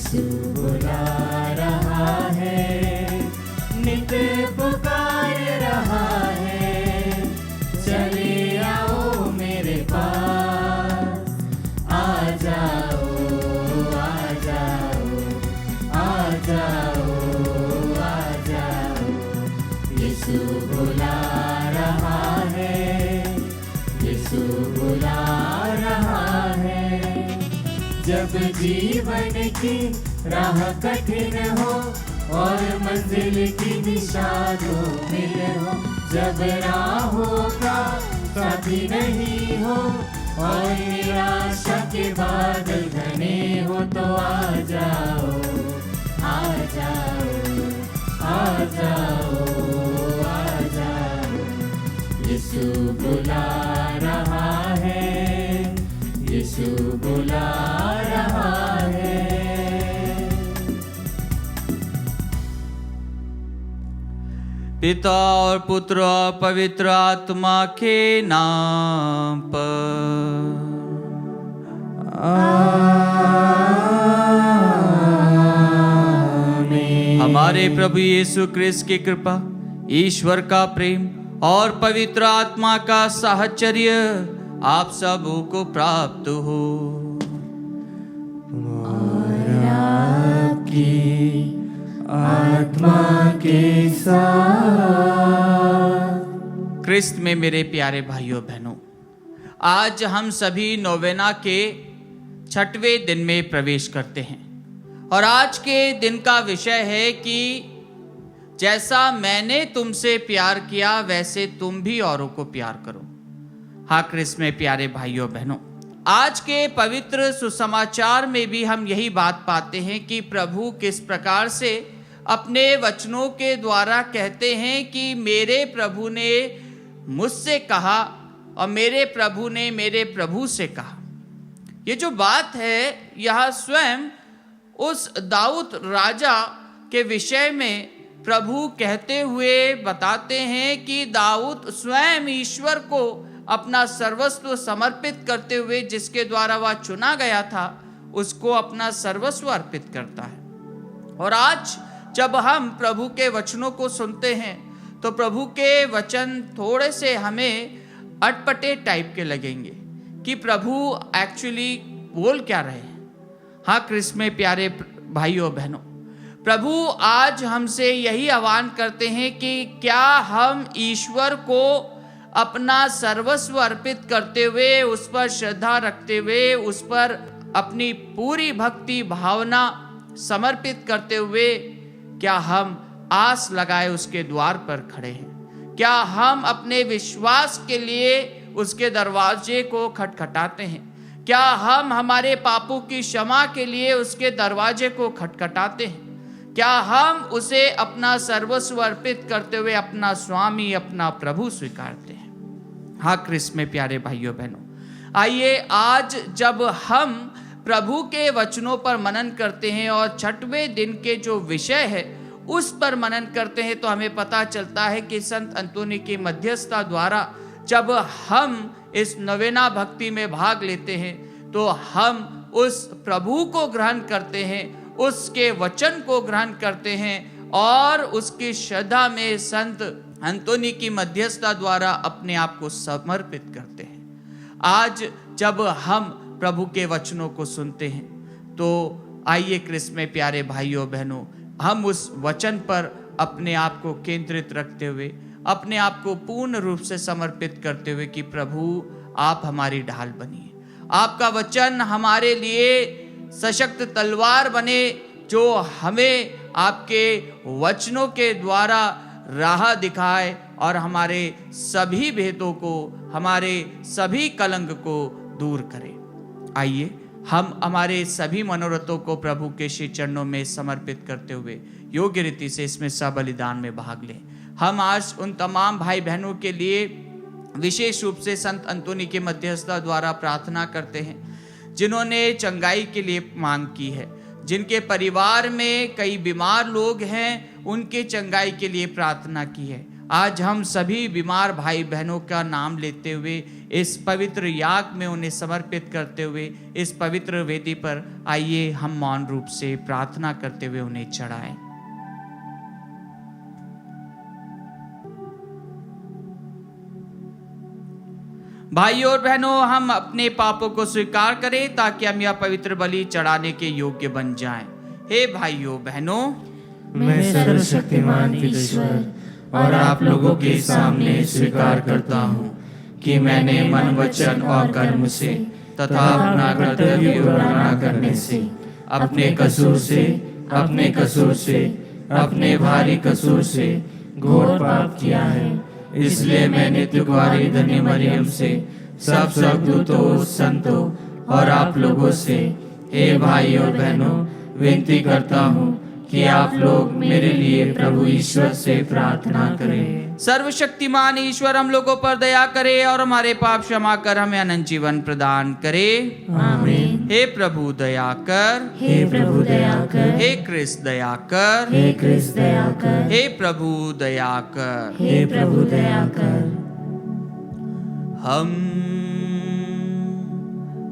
यीशु बुला रहा है, नित पुकार रहा है, चले आओ मेरे पास, आ जाओ आ जाओ आ जाओ आ जाओ। यीशु बुला रहा है, यीशु बुला रहा है। जब जीवन की राह कठिन हो और मंजिल की दिशा धूमिल हो, जब राहों का साथी नहीं हो और निराशा के बादल घने हो, तो आ जाओ आ जाओ आ जाओ आ जाओ। यीशु बुला रहा है, यीशु बुला रहा है। पिता और पुत्र और पवित्र आत्मा के नाम पर आमीन। हमारे प्रभु यीशु ख्रिस्त की कृपा, ईश्वर का प्रेम और पवित्र आत्मा का साहचर्य आप सबों को प्राप्त हो। और आपकी आत्मा के साथ। ख्रिस्त में मेरे प्यारे भाइयों बहनों, आज हम सभी नोवेना के 6वें दिन में प्रवेश करते हैं और आज के दिन का विषय है कि जैसा मैंने तुमसे प्यार किया वैसे तुम भी औरों को प्यार करो। हाँ ख्रिस्त में प्यारे भाइयों बहनों, आज के पवित्र सुसमाचार में भी हम यही बात पाते हैं कि प्रभु किस प्रकार से अपने वचनों के द्वारा कहते हैं कि मेरे प्रभु ने मुझसे कहा और मेरे प्रभु ने मेरे प्रभु से कहा। ये जो बात है यह स्वयं उस दाऊद राजा के विषय में प्रभु कहते हुए बताते हैं कि दाऊद स्वयं ईश्वर को अपना सर्वस्व समर्पित करते हुए, जिसके द्वारा वह चुना गया था, उसको अपना सर्वस्व अर्पित करता है। और आज जब हम प्रभु के वचनों को सुनते हैं तो प्रभु के वचन थोड़े से हमें अटपटे टाइप के लगेंगे कि प्रभु एक्चुअली बोल क्या रहे हैं। हाँ ख्रिस्त में प्यारे भाइयों बहनों, प्रभु आज हमसे यही आह्वान करते हैं कि क्या हम ईश्वर को अपना सर्वस्व अर्पित करते हुए, उस पर श्रद्धा रखते हुए, उस पर अपनी पूरी भक्ति भावना समर्पित करते हुए, क्या हम आस लगाए उसके द्वार पर खड़े हैं? क्या हम अपने विश्वास के लिए उसके दरवाजे को खटखटाते हैं? क्या हम हमारे पापों की क्षमा के लिए उसके दरवाजे को खटखटाते हैं? क्या हम उसे अपना सर्वस्व अर्पित करते हुए अपना स्वामी, अपना प्रभु स्वीकारते हैं? हाँ ख्रिस्त में प्यारे भाइयों बहनों, आइए आज जब हम प्रभु के वचनों पर मनन करते हैं और 6वें दिन के जो विषय है उस पर मनन करते हैं, तो हमें पता चलता है कि संत अंतोनी की मध्यस्थता द्वारा जब हम इस नवेना भक्ति में भाग लेते हैं तो हम उस प्रभु को ग्रहण करते हैं, उसके वचन को ग्रहण करते हैं और उसकी श्रद्धा में संत अंतोनी की मध्यस्थता द्वारा अपने आप को समर्पित करते हैं। आज जब हम प्रभु के वचनों को सुनते हैं तो आइए ख्रिस्त में प्यारे भाइयों बहनों, हम उस वचन पर अपने आप को केंद्रित रखते हुए, अपने आप को पूर्ण रूप से समर्पित करते हुए कि प्रभु आप हमारी ढाल बनिए, आपका वचन हमारे लिए सशक्त तलवार बने जो हमें आपके वचनों के द्वारा राह दिखाए और हमारे सभी भेदों को, हमारे सभी कलंक को दूर करे। आइए हम हमारे सभी मनोरथों को प्रभु के श्री चरणों में समर्पित करते हुए योग्य रीति से इसमें सबलिदान में भाग लें। हम आज उन तमाम भाई बहनों के लिए विशेष रूप से संत अंतोनी के मध्यस्थता द्वारा प्रार्थना करते हैं जिन्होंने चंगाई के लिए मांग की है, जिनके परिवार में कई बीमार लोग हैं, उनके चंगाई के लिए प्रार्थना की है। आज हम सभी बीमार भाई बहनों का नाम लेते हुए इस पवित्र याग में उन्हें समर्पित करते हुए इस पवित्र वेदी पर आइए हम मौन रूप से प्रार्थना करते हुए उन्हें चढ़ाएं। भाइयों और बहनों, हम अपने पापों को स्वीकार करें ताकि हम यह पवित्र बलि चढ़ाने के योग्य बन जाएं। हे भाइयों बहनों, मैं सर्वशक्तिमान ईश्वर और आप लोगों के सामने स्वीकार करता हूँ कि मैंने मन, वचन और कर्म से तथा अपना कर्तव्य पूरा न करने से अपने कसूर से अपने भारी कसूर से घोर पाप किया है। इसलिए मैं नित्य कुंवारी धन्य मरियम से सब स्वर्गदूतों, संतों और आप लोगों से, हे भाई और बहनों, विनती करता हूँ कि आप लोग मेरे लिए प्रभु ईश्वर से प्रार्थना करें। सर्वशक्तिमान ईश्वर हम लोगों पर दया करे और हमारे पाप क्षमा कर हमें अनंत जीवन प्रदान करे। आमीन। हे प्रभु दया कर, हे प्रभु दया कर, हे कृष्ण दया कर, हे कृष्ण दया कर, हे प्रभु दया कर, हे प्रभु दया कर। हम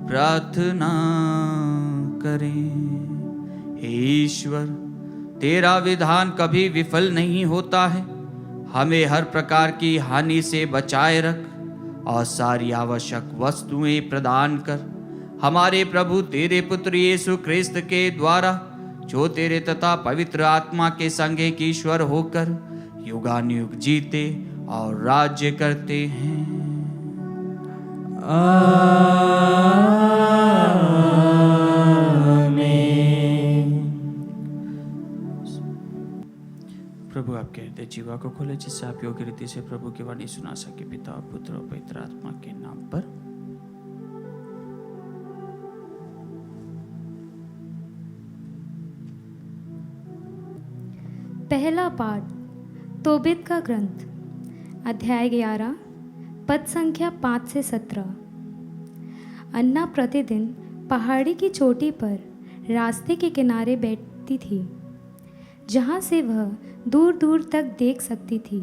प्रार्थना करें। हे ईश्वर, तेरा विधान कभी विफल नहीं होता है। हमें हर प्रकार की हानि से बचाए रख और सारी आवश्यक वस्तुएं प्रदान कर। हमारे प्रभु तेरे पुत्र यीशु क्रिस्त के द्वारा, जो तेरे तथा पवित्र आत्मा के संग एक ईश्वर होकर युगानुयुग जीते और राज्य करते हैं। प्रभु आपके हृदय जीवा को खोले, जिससे आप योग्य रीति से प्रभु की वाणी सुना सके। पिता और पुत्र और पवित्र आत्मा के नाम पर। पहला पाठ तोबित का ग्रंथ, अध्याय 11, पद संख्या 5 से 17। अन्ना प्रतिदिन पहाड़ी की चोटी पर रास्ते के किनारे बैठती थी, जहाँ से वह दूर दूर तक देख सकती थी।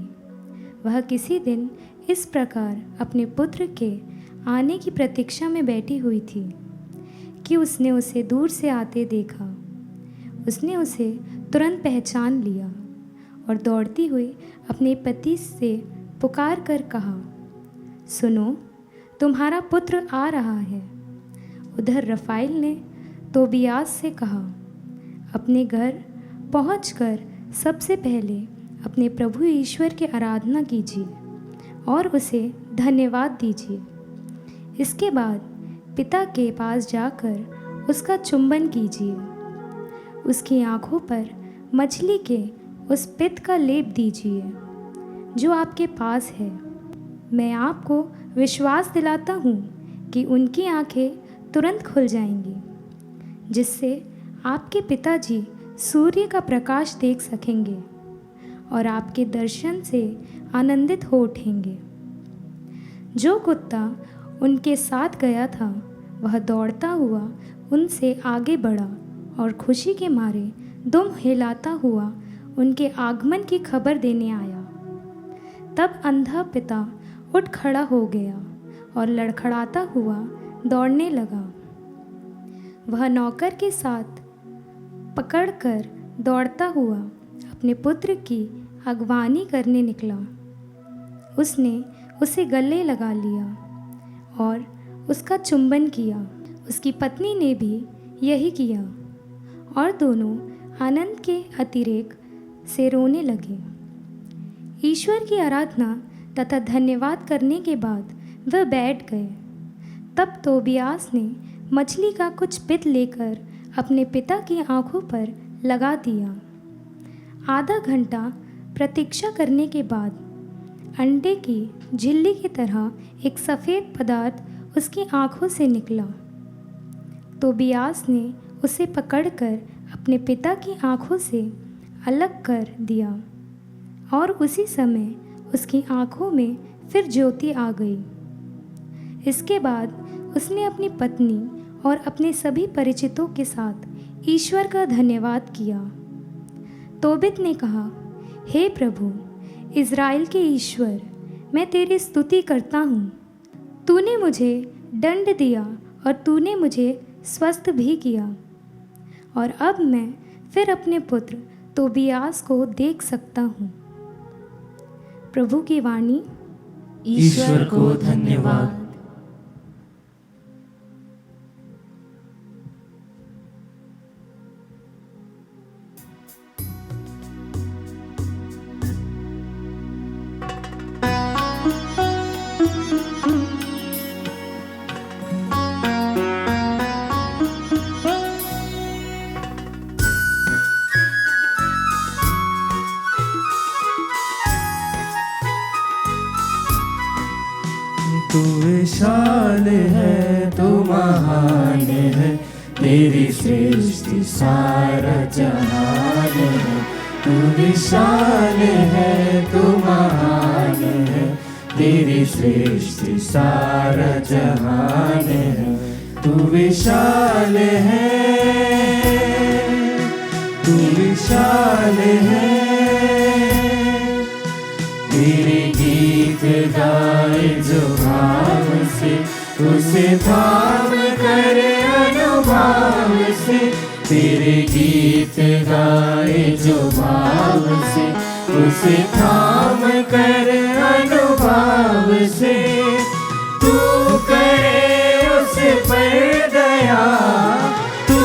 वह किसी दिन इस प्रकार अपने पुत्र के आने की प्रतीक्षा में बैठी हुई थी कि उसने उसे दूर से आते देखा। उसने उसे तुरंत पहचान लिया और दौड़ती हुई अपने पति से पुकार कर कहा, सुनो, तुम्हारा पुत्र आ रहा है। उधर रफ़ाइल ने तोबियास से कहा, अपने घर पहुंचकर सबसे पहले अपने प्रभु ईश्वर की आराधना कीजिए और उसे धन्यवाद दीजिए। इसके बाद पिता के पास जाकर उसका चुंबन कीजिए। उसकी आँखों पर मछली के उस पित्त का लेप दीजिए जो आपके पास है। मैं आपको विश्वास दिलाता हूँ कि उनकी आँखें तुरंत खुल जाएंगी, जिससे आपके पिताजी सूर्य का प्रकाश देख सकेंगे और आपके दर्शन से आनंदित हो उठेंगे। जो कुत्ता उनके साथ गया था वह दौड़ता हुआ उनसे आगे बढ़ा और खुशी के मारे दुम हिलाता हुआ उनके आगमन की खबर देने आया। तब अंधा पिता उठ खड़ा हो गया और लड़खड़ाता हुआ दौड़ने लगा। वह नौकर के साथ पकड़कर दौड़ता हुआ अपने पुत्र की अगवानी करने निकला। उसने उसे गले लगा लिया और उसका चुंबन किया। उसकी पत्नी ने भी यही किया और दोनों आनंद के अतिरेक से रोने लगे। ईश्वर की आराधना तथा धन्यवाद करने के बाद वह बैठ गए। तब तोबियास ने मछली का कुछ पित्त लेकर अपने पिता की आंखों पर लगा दिया। आधा घंटा प्रतीक्षा करने के बाद अंडे की झिल्ली की तरह एक सफ़ेद पदार्थ उसकी आंखों से निकला। तोबियास ने उसे पकड़कर अपने पिता की आंखों से अलग कर दिया और उसी समय उसकी आंखों में फिर ज्योति आ गई। इसके बाद उसने अपनी पत्नी और अपने सभी परिचितों के साथ ईश्वर का धन्यवाद किया। तोबित ने कहा, हे प्रभु, इज़राइल के ईश्वर, मैं तेरी स्तुति करता हूँ। तूने मुझे दंड दिया और तूने मुझे स्वस्थ भी किया, और अब मैं फिर अपने पुत्र तोबियास को देख सकता हूँ। प्रभु की वाणी। ईश्वर को धन्यवाद। तू विशाल है, तू महान है, तेरी सृष्टि सारा जहान है। तू विशाल है, तू महान है, तेरी सृष्टि सारा जहान है। तू विशाल है, तू विशाल है, तेरे गीत गाए जो भाव से, उसे थाम कर अनुभाव से। तेरे गीत गाए जो भाव से, उसे थाम कर अनुभाव से। तू करे उस पर दया, तू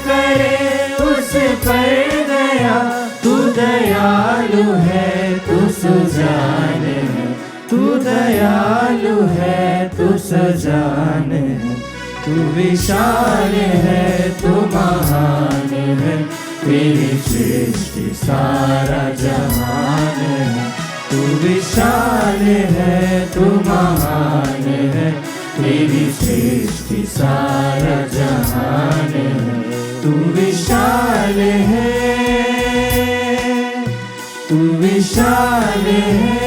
करे उस पर दया। तू दयालु है, तू सुजान है, तू दयालु है, तू सुजान है। तू विशाल है, तू महान है, तेरी सृष्टि सारा जहान है। तू विशाल है, तू महान है, तेरी सृष्टि सारा जहान है। तू विशाल है, तू विशाल है।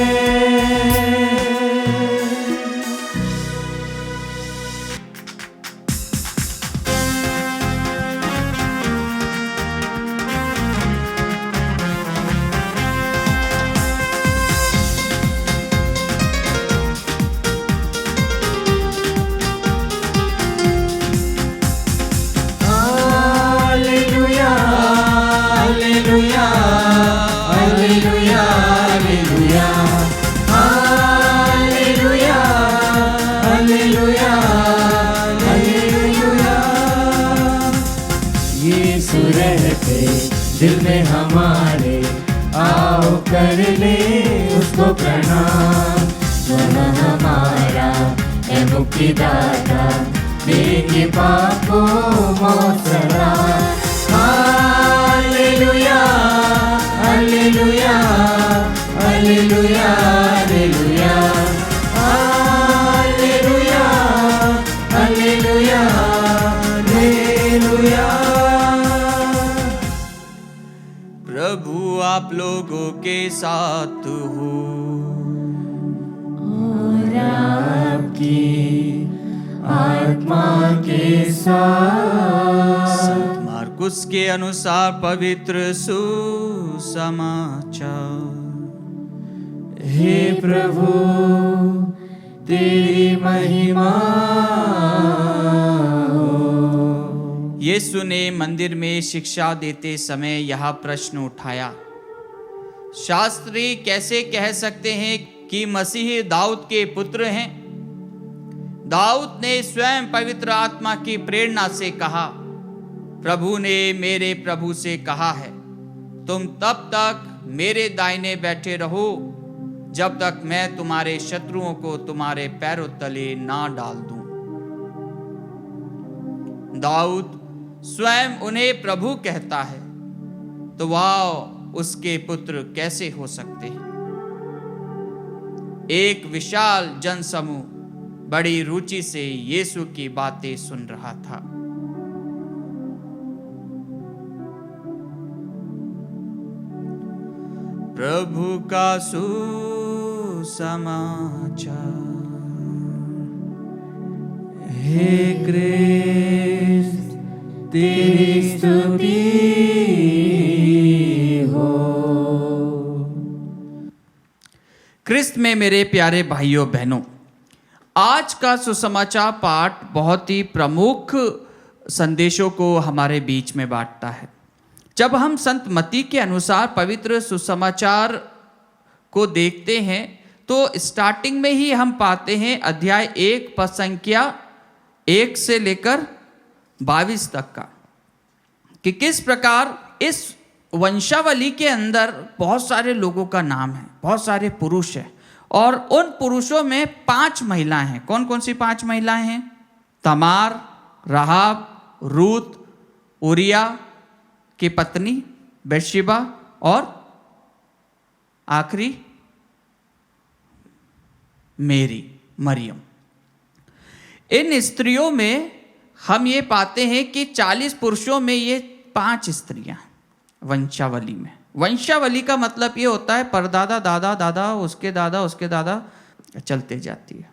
दिल में हमारे आओ कर ले उसको प्रणाम। वह हमारा है मुक्तिदाता, देंगे पाप को मौत सदा। Hallelujah hallelujah hallelujah hallelujah hallelujah hallelujah hallelujah. प्रभु आप लोगों के साथ हो और आपकी आत्मा के साथ। मार्कुस के अनुसार पवित्र सुसमाचार। हे प्रभु तेरी महिमा हो। यीशु ने मंदिर में शिक्षा देते समय यह प्रश्न उठाया, शास्त्री कैसे कह सकते हैं कि मसीह दाऊद के पुत्र हैं? दाऊद ने स्वयं पवित्र आत्मा की प्रेरणा से कहा, प्रभु ने मेरे प्रभु से कहा है, तुम तब तक मेरे दाहिने बैठे रहो जब तक मैं तुम्हारे शत्रुओं को तुम्हारे पैरों तले ना डाल दूं। दाऊद स्वयं उन्हें प्रभु कहता है, तो वह उसके पुत्र कैसे हो सकते हैं? एक विशाल जनसमूह बड़ी रुचि से यीशु की बातें सुन रहा था। प्रभु का सुसमाचार। हे क्रिस्त तेरी स्तुति हो। क्रिस्त में मेरे प्यारे भाइयों बहनों, आज का सुसमाचार पाठ बहुत ही प्रमुख संदेशों को हमारे बीच में बांटता है। जब हम संत मत्ती के अनुसार पवित्र सुसमाचार को देखते हैं तो स्टार्टिंग में ही हम पाते हैं अध्याय 1 पद संख्या 1 से लेकर 22 तक का, कि किस प्रकार इस वंशावली के अंदर बहुत सारे लोगों का नाम है, बहुत सारे पुरुष हैं, और उन पुरुषों में 5 महिलाएं हैं। कौन कौन सी 5 महिलाएं हैं? तमार, राहाब, रूत, उरिया की पत्नी बेतशेबा, और आखिरी मेरी, मरियम। इन स्त्रियों में हम ये पाते हैं कि 40 पुरुषों में ये 5 स्त्रियां वंशावली में। वंशावली का मतलब ये होता है परदादा, दादा, दादा, उसके दादा चलते जाती है।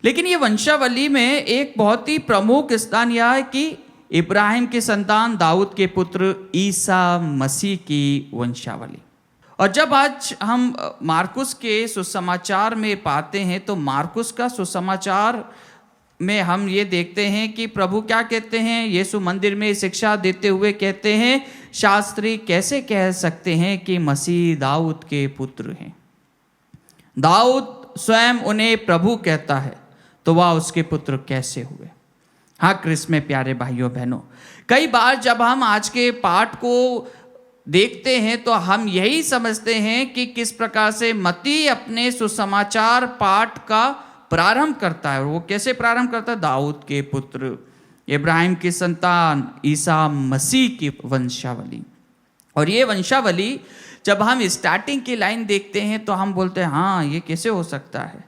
लेकिन ये वंशावली में एक बहुत ही प्रमुख स्थान यह है कि इब्राहिम के संतान दाऊद के पुत्र ईसा मसीह की वंशावली। और जब आज हम मार्कुस के सुसमाचार में पाते हैं तो मार्कुस का सुसमाचार में हम ये देखते हैं कि प्रभु क्या कहते हैं। यीशु मंदिर में शिक्षा देते हुए कहते हैं, शास्त्री कैसे कह सकते हैं कि मसीह दाऊद के पुत्र हैं? दाऊद स्वयं उन्हें प्रभु कहता है तो वह उसके पुत्र कैसे हुए? हाँ, क्रिस्त में प्यारे भाइयों बहनों, कई बार जब हम आज के पाठ को देखते हैं तो हम यही समझते हैं कि किस प्रकार से मत्ती अपने सुसमाचार पाठ का प्रारंभ करता है। और वो कैसे प्रारंभ करता है? दाऊद के पुत्र, इब्राहिम की संतान, ईसा मसीह की वंशावली। और ये वंशावली जब हम स्टार्टिंग की लाइन देखते हैं तो हम बोलते हैं हाँ, ये कैसे हो सकता है।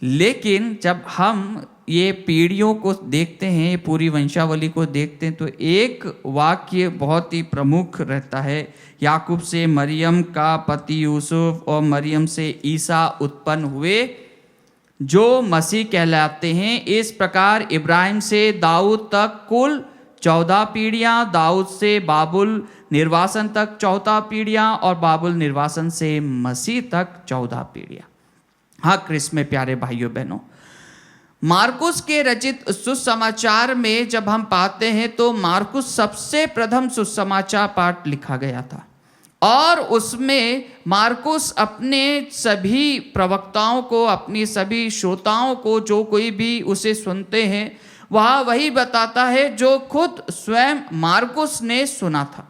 लेकिन जब हम ये पीढ़ियों को देखते हैं, पूरी वंशावली को देखते हैं, तो एक वाक्य बहुत ही प्रमुख रहता है। याकूब से मरियम का पति यूसुफ और मरियम से ईसा उत्पन्न हुए जो मसीह कहलाते हैं। इस प्रकार इब्राहिम से दाऊद तक कुल 14 पीढ़ियाँ, दाऊद से बाबुल निर्वासन तक 14 पीढ़ियाँ, और बाबुल निर्वासन से मसीह तक 14 पीढ़ियाँ। हाँ, क्रिस्त में प्यारे भाइयों बहनों, मार्कुस के रचित सुसमाचार में जब हम पाते हैं तो मार्कुस सबसे प्रथम सुसमाचार पाठ लिखा गया था, और उसमें मार्कुस अपने सभी प्रवक्ताओं को, अपनी सभी श्रोताओं को, जो कोई भी उसे सुनते हैं, वह वही बताता है जो खुद स्वयं मार्कुस ने सुना था।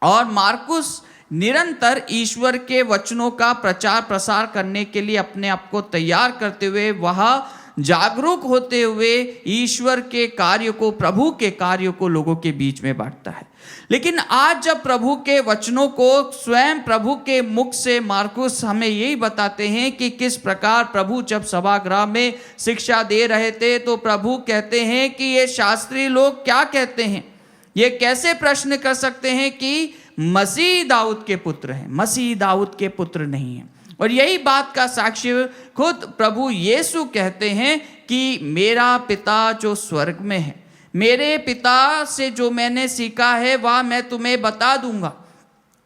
और मार्कुस निरंतर ईश्वर के वचनों का प्रचार प्रसार करने के लिए अपने आप को तैयार करते हुए, वह जागरूक होते हुए ईश्वर के कार्य को, प्रभु के कार्य को लोगों के बीच में बांटता है। लेकिन आज जब प्रभु के वचनों को स्वयं प्रभु के मुख से मार्कुस हमें यही बताते हैं कि किस प्रकार प्रभु जब सभागृह में शिक्षा दे रहे थे तो प्रभु कहते हैं कि ये शास्त्री लोग क्या कहते हैं, ये कैसे प्रश्न कर सकते हैं कि मसीह दाऊद के पुत्र हैं? मसीह दाऊद के पुत्र नहीं है। और यही बात का साक्ष्य खुद प्रभु यीशु कहते हैं कि मेरा पिता जो स्वर्ग में है, मेरे पिता से जो मैंने सीखा है वह मैं तुम्हें बता दूंगा।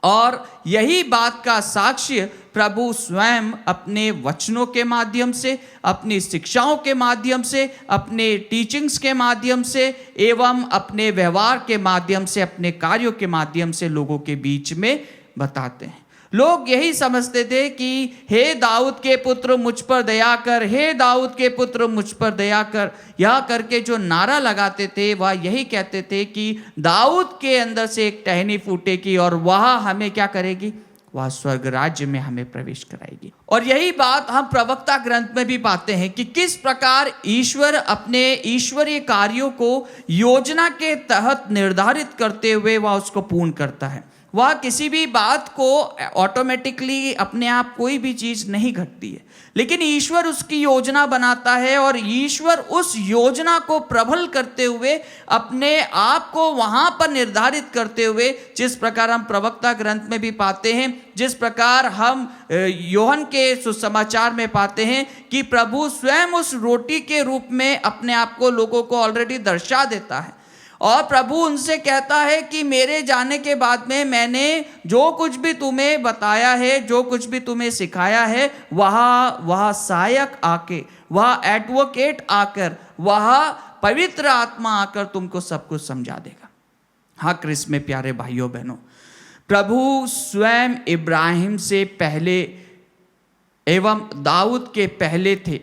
और यही बात का साक्ष्य प्रभु स्वयं अपने वचनों के माध्यम से, अपनी शिक्षाओं के माध्यम से, अपने टीचिंग्स के माध्यम से, एवं अपने व्यवहार के माध्यम से, अपने कार्यों के माध्यम से लोगों के बीच में बताते हैं। लोग यही समझते थे कि हे दाऊद के पुत्र मुझ पर दया कर, हे दाऊद के पुत्र मुझ पर दया कर, यह करके जो नारा लगाते थे वह यही कहते थे कि दाऊद के अंदर से एक टहनी फूटेगी और वह हमें क्या करेगी? वह स्वर्ग राज्य में हमें प्रवेश कराएगी। और यही बात हम प्रवक्ता ग्रंथ में भी पाते हैं कि किस प्रकार ईश्वर अपने ईश्वरीय कार्यों को योजना के तहत निर्धारित करते हुए वह उसको पूर्ण करता है। वह किसी भी बात को ऑटोमेटिकली अपने आप कोई भी चीज नहीं घटती है, लेकिन ईश्वर उसकी योजना बनाता है और ईश्वर उस योजना को प्रबल करते हुए अपने आप को वहां पर निर्धारित करते हुए, जिस प्रकार हम प्रवक्ता ग्रंथ में भी पाते हैं, जिस प्रकार हम यूहन्ना के सुसमाचार में पाते हैं कि प्रभु स्वयं उस रोटी के रूप में अपने आप को लोगों को ऑलरेडी दर्शा देता है। और प्रभु उनसे कहता है कि मेरे जाने के बाद में मैंने जो कुछ भी तुम्हें बताया है, जो कुछ भी तुम्हें सिखाया है, वह सहायक आके, वह एडवोकेट आकर, वह पवित्र आत्मा आकर तुमको सब कुछ समझा देगा। हाँ क्रिस्त में प्यारे भाइयों बहनों, प्रभु स्वयं इब्राहिम से पहले एवं दाऊद के पहले थे।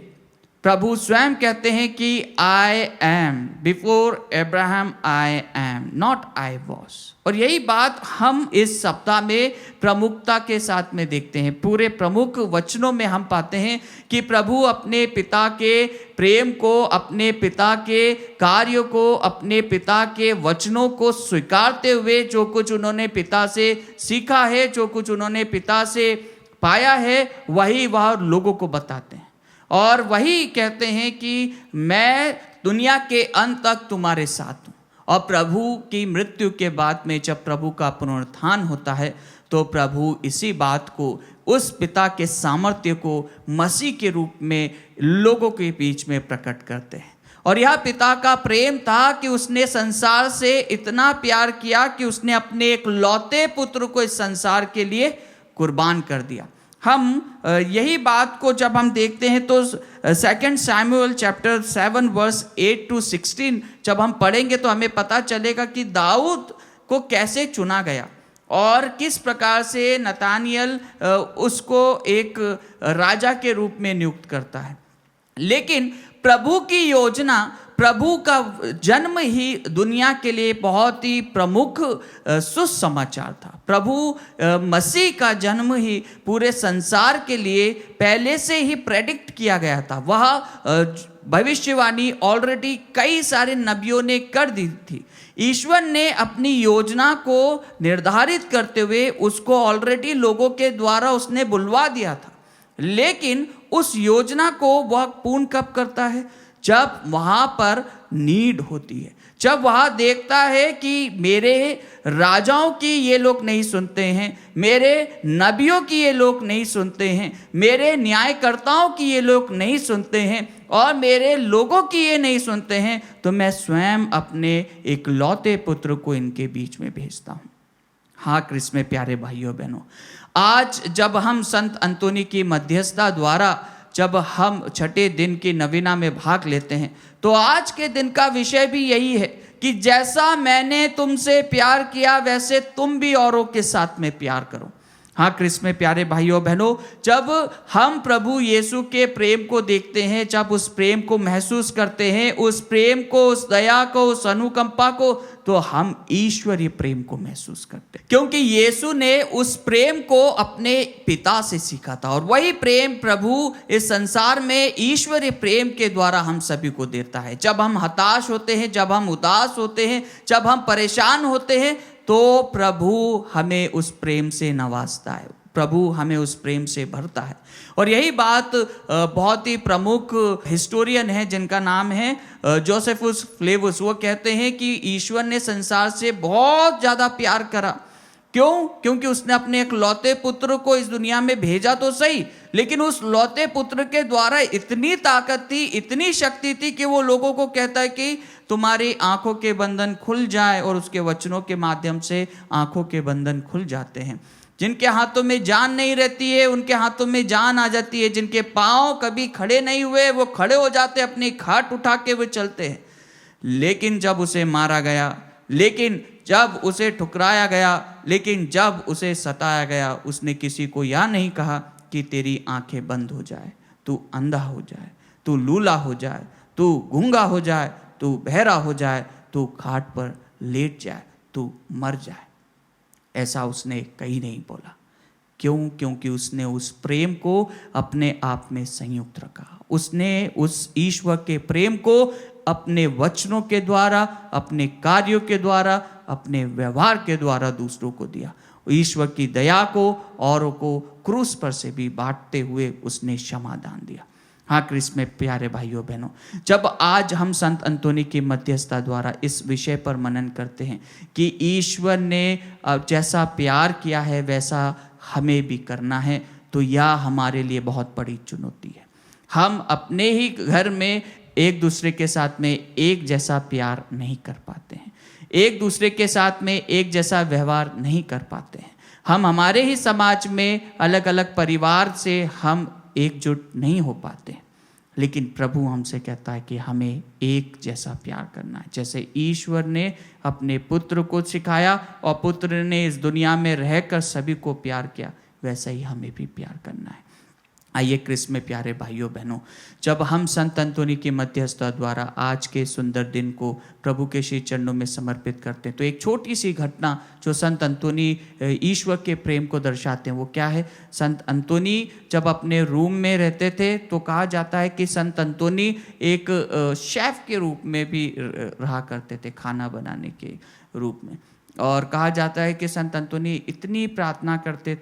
प्रभु स्वयं कहते हैं कि I am, before Abraham I am, not I was. और यही बात हम इस सप्ताह में प्रमुखता के साथ में देखते हैं। पूरे प्रमुख वचनों में हम पाते हैं कि प्रभु अपने पिता के प्रेम को, अपने पिता के कार्यों को, अपने पिता के वचनों को स्वीकारते हुए जो कुछ उन्होंने पिता से सीखा है, जो कुछ उन्होंने पिता से पाया है, वही वह लोगों को बताते हैं। और वही कहते हैं कि मैं दुनिया के अंत तक तुम्हारे साथ हूँ। और प्रभु की मृत्यु के बाद में जब प्रभु का पुनरुत्थान होता है तो प्रभु इसी बात को, उस पिता के सामर्थ्य को मसीह के रूप में लोगों के बीच में प्रकट करते हैं। और यह पिता का प्रेम था कि उसने संसार से इतना प्यार किया कि उसने अपने एक लौते पुत्र को इस संसार के लिए कुर्बान कर दिया। हम यही बात को जब हम देखते हैं तो 2 सैमुअल चैप्टर 7 वर्स 8 to 16 जब हम पढ़ेंगे तो हमें पता चलेगा कि दाऊद को कैसे चुना गया और किस प्रकार से नतानियल उसको एक राजा के रूप में नियुक्त करता है। लेकिन प्रभु की योजना, प्रभु का जन्म ही दुनिया के लिए बहुत ही प्रमुख सुसमाचार था। प्रभु मसीह का जन्म ही पूरे संसार के लिए पहले से ही प्रेडिक्ट किया गया था। वह भविष्यवाणी ऑलरेडी कई सारे नबियों ने कर दी थी। ईश्वर ने अपनी योजना को निर्धारित करते हुए उसको ऑलरेडी लोगों के द्वारा उसने बुलवा दिया था। लेकिन उस योजना को वह पूर्ण कब करता है? जब वहाँ पर नीड होती है, जब वह देखता है कि मेरे राजाओं की ये लोग नहीं सुनते हैं, मेरे नबियों की ये लोग नहीं सुनते हैं, मेरे न्यायकर्ताओं की ये लोग नहीं सुनते हैं और मेरे लोगों की ये नहीं सुनते हैं, तो मैं स्वयं अपने एक लौते पुत्र को इनके बीच में भेजता हूँ। हाँ क्रिस्त में प्यारे भाइयों बहनों, आज जब हम संत अंतोनी की मध्यस्थता द्वारा जब हम छठे दिन की नवीना में भाग लेते हैं तो आज के दिन का विषय भी यही है कि जैसा मैंने तुमसे प्यार किया वैसे तुम भी औरों के साथ में प्यार करो। हाँ क्रिस्त में प्यारे भाइयों बहनों, जब हम प्रभु यीशु के प्रेम को देखते हैं, जब उस प्रेम को महसूस करते हैं, उस प्रेम को, उस दया को, उस अनुकंपा को, तो हम ईश्वरीय प्रेम को महसूस करते हैं। क्योंकि यीशु ने उस प्रेम को अपने पिता से सीखा था और वही प्रेम प्रभु इस संसार में ईश्वरीय प्रेम के द्वारा हम सभी को देता है। जब हम हताश होते हैं, जब हम उदास होते हैं, जब हम परेशान होते हैं, तो प्रभु हमें उस प्रेम से नवाजता है, प्रभु हमें उस प्रेम से भरता है। और यही बात बहुत ही प्रमुख हिस्टोरियन है जिनका नाम है जोसेफुस फ्लेवस, वो कहते हैं कि ईश्वर ने संसार से बहुत ज़्यादा प्यार करा। क्यों? क्योंकि उसने अपने एक लौते पुत्र को इस दुनिया में भेजा तो सही, लेकिन उस लौते पुत्र के द्वारा इतनी ताकत थी, इतनी शक्ति थी कि वो लोगों को कहता है कि तुम्हारी आंखों के बंधन खुल जाए, और उसके वचनों के माध्यम से आंखों के बंधन खुल जाते हैं। जिनके हाथों में जान नहीं रहती है उनके हाथों में जान आ जाती है। जिनके पाँव कभी खड़े नहीं हुए वो खड़े हो जाते, अपनी खाट उठा के वो चलते हैं। लेकिन जब उसे मारा गया, लेकिन जब उसे ठुकराया गया, लेकिन जब उसे सताया गया, उसने किसी को यह नहीं कहा कि तेरी आंखें बंद हो जाए, तू अंधा हो जाए, तू लूला हो जाए, तू गूंगा हो जाए, तू बहरा हो जाए, तू खाट पर लेट जाए, तू मर जाए। ऐसा उसने कहीं नहीं बोला। क्यों? क्योंकि उसने उस प्रेम को अपने आप में संयुक्त रखा। उसने उस ईश्वर के प्रेम को अपने वचनों के द्वारा, अपने कार्यों के द्वारा, अपने व्यवहार के द्वारा दूसरों को दिया। ईश्वर की दया को औरों को क्रूस पर से भी बांटते हुए उसने क्षमा दान दिया। हाँ क्रिस्त में प्यारे भाइयों बहनों, जब आज हम संत अंतोनी की मध्यस्थता द्वारा इस विषय पर मनन करते हैं कि ईश्वर ने जैसा प्यार किया है वैसा हमें भी करना है, तो यह हमारे लिए बहुत बड़ी चुनौती है। हम अपने ही घर में एक दूसरे के साथ में एक जैसा प्यार नहीं कर पाते हैं। एक दूसरे के साथ में एक जैसा व्यवहार नहीं कर पाते हैं। हम हमारे ही समाज में अलग अलग परिवार से हम एकजुट नहीं हो पाते, लेकिन प्रभु हमसे कहता है कि हमें एक जैसा प्यार करना है। जैसे ईश्वर ने अपने पुत्र को सिखाया और पुत्र ने इस दुनिया में रहकर सभी को प्यार किया, वैसा ही हमें भी प्यार करना है। आइए क्रिस्त में प्यारे भाइयों बहनों, जब हम संत अंतोनी की मध्यस्थता द्वारा आज के सुंदर दिन को प्रभु के श्री चरणों में समर्पित करते हैं, तो एक छोटी सी घटना जो संत अंतोनी ईश्वर के प्रेम को दर्शाते हैं वो क्या है। संत अंतोनी जब अपने रूम में रहते थे तो कहा जाता है कि संत अंतोनी एक शेफ के रूप में भी रहा करते थे, खाना बनाने के रूप में। और कहा जाता है कि संत अंतोनी इतनी प्रार्थना करते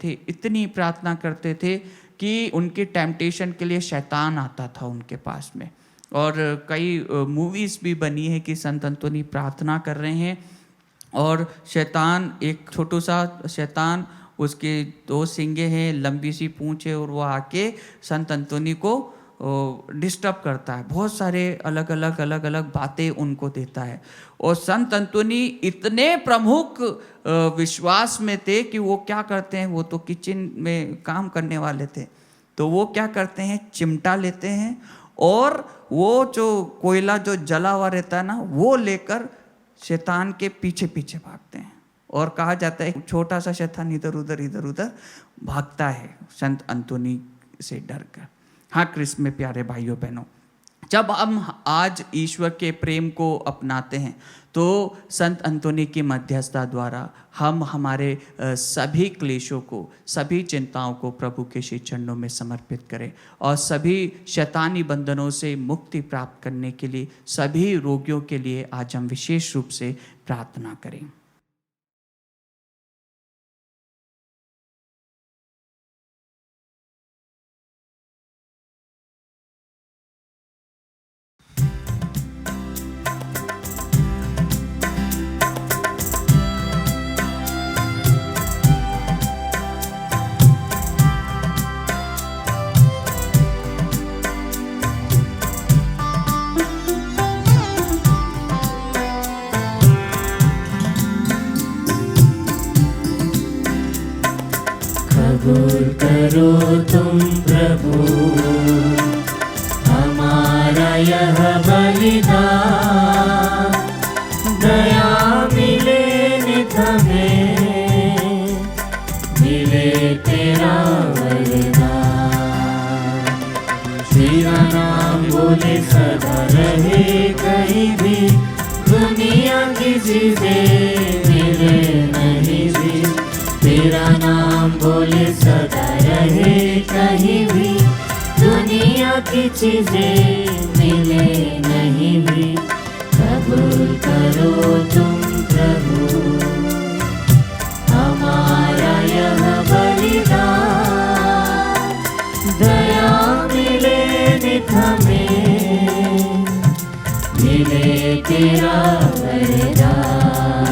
थे कि उनके टेम्पटेशन के लिए शैतान आता था उनके पास में। और कई मूवीज़ भी बनी है कि संत अंतोनी प्रार्थना कर रहे हैं और शैतान, एक छोटू सा शैतान, उसके 2 सींगे हैं, लंबी सी पूंछ है, और वो आके संत अंतोनी को डिस्टर्ब करता है, बहुत सारे अलग अलग बातें उनको देता है। और संत अंतोनी इतने प्रमुख विश्वास में थे कि वो क्या करते हैं, वो तो किचन में काम करने वाले थे, तो वो क्या करते हैं, चिमटा लेते हैं और वो जो कोयला जो जला हुआ रहता है ना, वो लेकर शैतान के पीछे पीछे भागते हैं। और कहा जाता है छोटा सा शैतान इधर उधर भागता है संत अंतोनी से डर कर। हाँ क्रिस्त में प्यारे भाइयों बहनों, जब हम आज ईश्वर के प्रेम को अपनाते हैं तो संत अंतोनी की मध्यस्थता द्वारा हम हमारे सभी क्लेशों को, सभी चिंताओं को प्रभु के श्री चरणों में समर्पित करें और सभी शैतानी बंधनों से मुक्ति प्राप्त करने के लिए, सभी रोगियों के लिए आज हम विशेष रूप से प्रार्थना करें। कबूल करो तुम प्रभु हमारा यह बलिदान, दया मिले नित हमें, मिले तेरा वरदान। तेरा नाम बोले सदा रहे कहीं भी, दुनिया की चीजें मिले नहीं भी। तेरा नाम बोले सदा रहे कहीं भी, दुनिया की चीजें मिले नहीं भी। कबूल करो तुम प्रभु हमारा यह बलिदान, दया मिले नित हमें, मिले तेरा वरदान।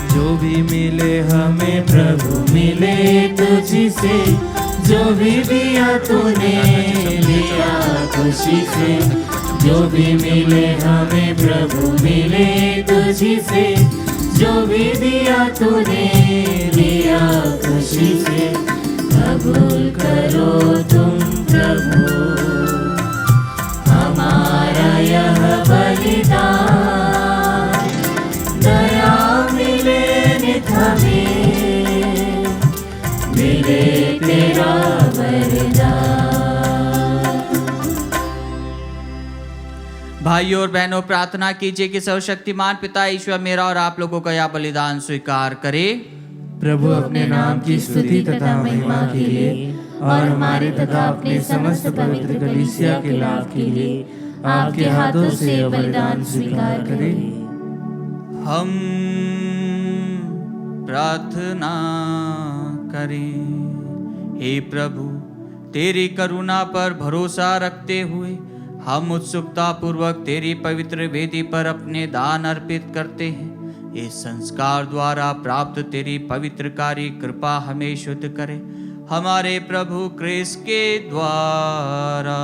जो भी मिले हमें प्रभु मिले तुझी से, जो भी दिया तूने लिया खुशी से। जो भी मिले हमें प्रभु मिले तुझी से, जो भी दिया तूने लिया खुशी से। कबूल करो तुम प्रभु हमारा यह बलिदान, दया मिले नित हमें, मिले तेरा वरदान। भाइयों और बहनों, प्रार्थना कीजिए कि सर्वशक्तिमान पिता ईश्वर मेरा और आप लोगों का यह बलिदान स्वीकार करे। प्रभु अपने नाम की स्तुति तथा महिमा के लिए और हमारे तथा अपने समस्त पवित्र कलीसिया के लाभ के लिए आपके हाथों से यह बलिदान स्वीकार करें। हम प्रार्थना करें। हे प्रभु, तेरी करुणा पर भरोसा रखते हुए हम उत्सुकता पूर्वक तेरी पवित्र वेदी पर अपने दान अर्पित करते हैं। इस संस्कार द्वारा प्राप्त तेरी पवित्रकारी कृपा हमें शुद्ध करे, हमारे प्रभु क्रिस्त के द्वारा।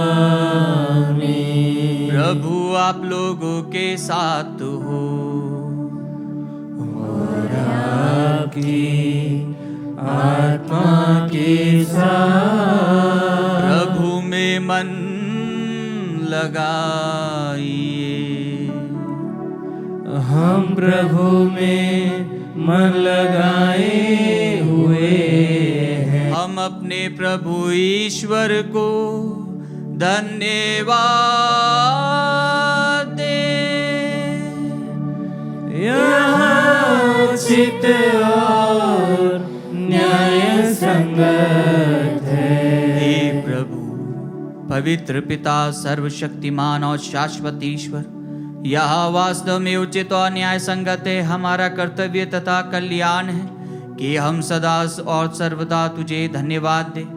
आमीन। आप लोगों के साथ हो। और आपकी आत्मा के साथ। प्रभु में मन लगाइए। हम प्रभु में मन लगाए हुए हैं। हम अपने प्रभु ईश्वर को धन्यवाद दें। यह उचित और न्याय संगत है। हे प्रभु, पवित्र पिता, सर्वशक्तिमान और शाश्वत ईश्वर, यह वास्तव में उचित और न्याय संगत है, हमारा कर्तव्य तथा कल्याण है कि हम सदा और सर्वदा तुझे धन्यवाद दें।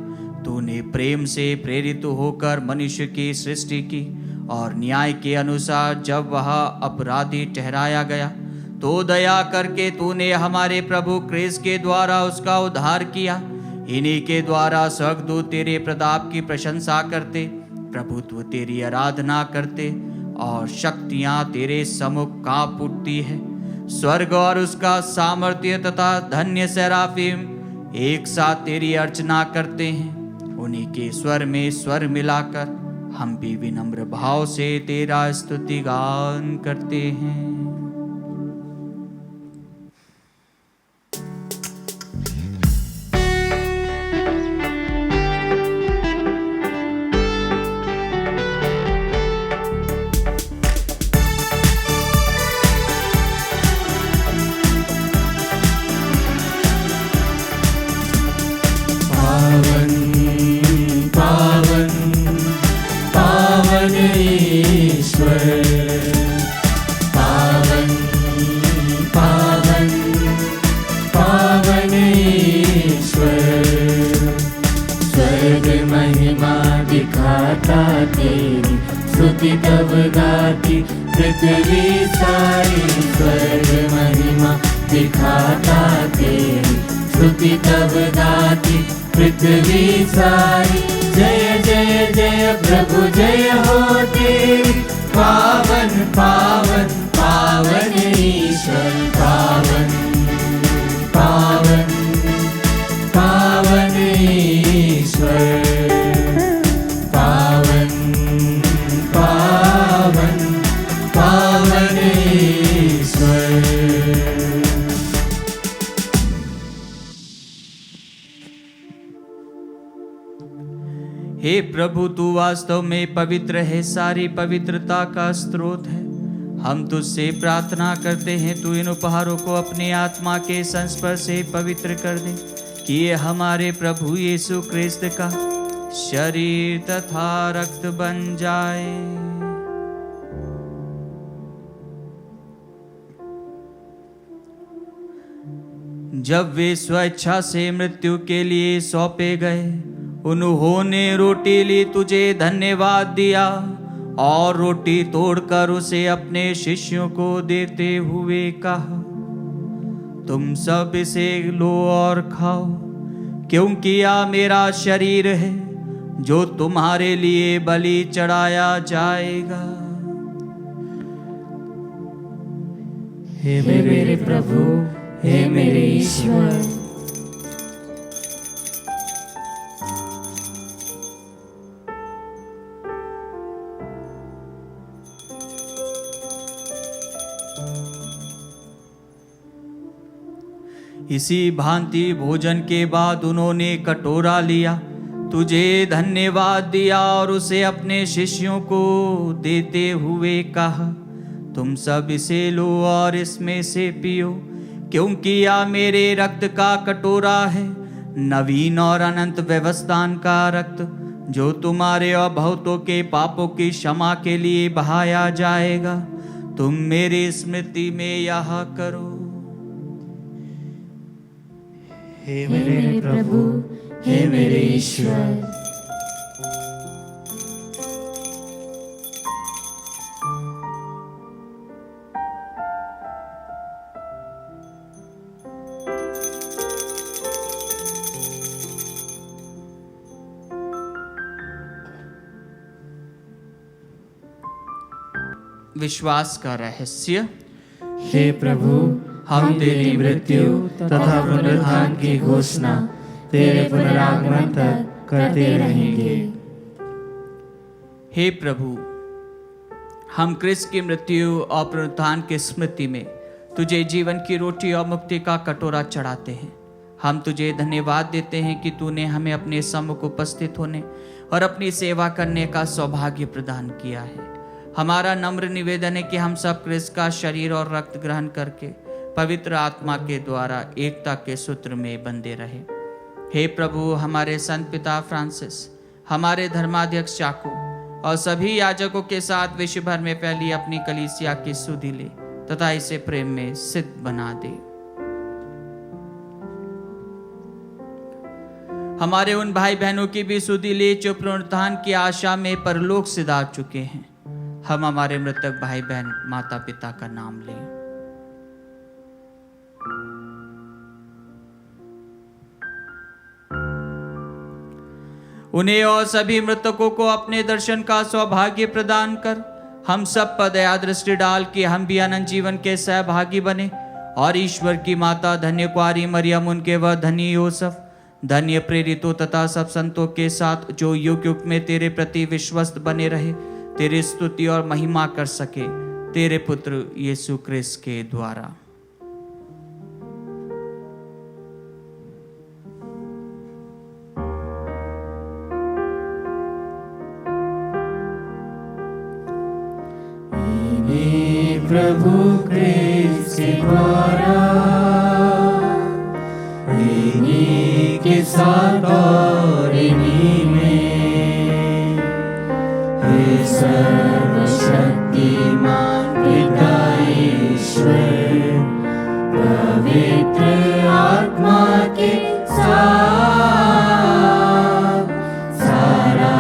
तूने प्रेम से प्रेरित होकर मनुष्य की सृष्टि की और न्याय के अनुसार जब वह अपराधी ठहराया गया तो दया करके तूने हमारे प्रभु क्रिस्त के द्वारा उसका उद्धार किया। इन्हीं के द्वारा स्वर्गदूत तेरे प्रताप की प्रशंसा करते, प्रभुत्व तेरी आराधना करते और शक्तियां तेरे सम्मुख कांप उठती है। स्वर्ग और उसका सामर्थ्य तथा धन्य सेराफिम एक साथ तेरी अर्चना करते हैं। उन्हीं के स्वर में स्वर मिलाकर हम भी विनम्र भाव से तेरा स्तुति गान करते हैं। तेरी स्तुति तब गाती पृथ्वी सारी। स्वर्ग महिमा दिखाता तेरी स्तुति तब गाती पृथ्वी सारी। जय जय जय प्रभु जय हो तेरी, पावन पावन पावन ईश्वर। पावन पावन पावन ईश्वर। हे प्रभु, तू वास्तव में पवित्र है, सारी पवित्रता का स्रोत है। हम तुझसे प्रार्थना करते हैं तू इन उपहारों को अपने आत्मा के संस्पर्श से पवित्र कर दे कि ये हमारे प्रभु यीशु क्रिस्त का शरीर तथा रक्त बन जाए। जब वे स्वेच्छा से मृत्यु के लिए सौंपे गए, उन्होंने रोटी ली, तुझे धन्यवाद दिया और रोटी तोड़कर उसे अपने शिष्यों को देते हुए कहा, तुम सब इसे लो और खाओ, क्योंकि यह मेरा शरीर है जो तुम्हारे लिए बलि चढ़ाया जाएगा। हे मेरे प्रभु, हे मेरे ईश्वर। इसी भांति भोजन के बाद उन्होंने कटोरा लिया, तुझे धन्यवाद दिया और उसे अपने शिष्यों को देते हुए कहा, तुम सब इसे लो और इसमें से पियो, क्योंकि यह मेरे रक्त का कटोरा है, नवीन और अनंत व्यवस्थान का रक्त, जो तुम्हारे और बहुतों के पापों की क्षमा के लिए बहाया जाएगा। तुम मेरी स्मृति में यह करो। हे मेरे प्रभु, हे मेरे ईश्वर। विश्वास का रहस्य। हे प्रभु, हम तेरी मृत्यु तथा पुनरुत्थान की घोषणा तेरे पुनरागमन तक करते रहेंगे। हे प्रभु, हम क्रिस्त की मृत्यु और पुनरुत्थान की स्मृति में तुझे जीवन की रोटी और मुक्ति का कटोरा चढ़ाते हैं। हम तुझे धन्यवाद देते हैं कि तूने हमें अपने सम्मुख उपस्थित होने और अपनी सेवा करने का सौभाग्य प्रदान किया है। हमारा नम्र निवेदन है कि हम सब क्रिस्त का शरीर और रक्त ग्रहण करके पवित्र आत्मा के द्वारा एकता के सूत्र में बंधे रहे। हे प्रभु, हमारे संत पिता फ्रांसिस, हमारे धर्माध्यक्ष चाकू और सभी याजकों के साथ विश्व भर में फैली अपनी कलीसिया की सुधि ले तथा इसे प्रेम में सिद्ध बना दे। हमारे उन भाई बहनों की भी सुधि ले जो पुनरुत्थान की आशा में परलोक सिधार चुके हैं। हम हमारे मृतक भाई बहन माता पिता का नाम लें। उन्हें और सभी मृतकों को अपने दर्शन का सौभाग्य प्रदान कर हम सब पर दया दृष्टि डाल के हम भी अनंत जीवन के सहभागी बने और ईश्वर की माता धन्य कुआरी मरियम, उनके वह धन्य यूसुफ, धन्य प्रेरितों तथा सब संतों के साथ जो युग युग में तेरे प्रति विश्वस्त बने रहे, तेरी स्तुति और महिमा कर सके, तेरे पुत्र यीशु क्रिस्त के द्वारा। प्रभु क्रिस्त के द्वारा, इन्हीं के साथ और इन्हीं में, हे सर्वशक्तिमान पिता ईश्वर, पवित्र आत्मा के साथ सारा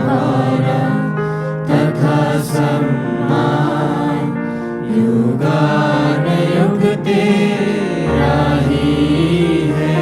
गौरव तथा सम्मान युगानुयुग तेरा ही है।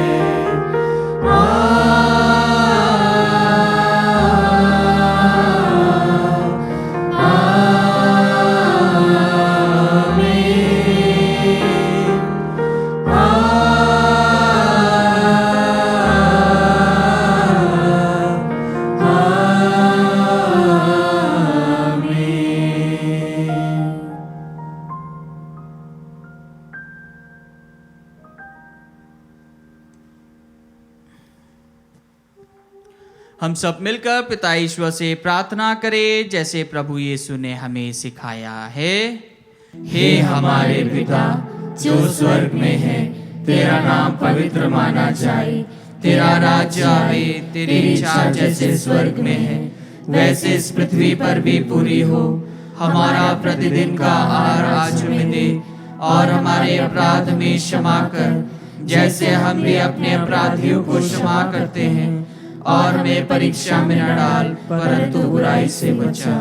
हम सब मिलकर पिता ईश्वर से प्रार्थना करें जैसे प्रभु यीशु ने हमें सिखाया है। हे हमारे पिता जो स्वर्ग में है, तेरा नाम पवित्र माना जाए, तेरा राज्य आए, तेरी इच्छा जैसे स्वर्ग में है वैसे इस पृथ्वी पर भी पूरी हो। हमारा प्रतिदिन का आहार आज हमें दे और हमारे अपराध में क्षमा कर जैसे हम भी अपने अपराधियों को क्षमा करते हैं, और हमें परीक्षा में न डाल परंतु बुराई से बचा।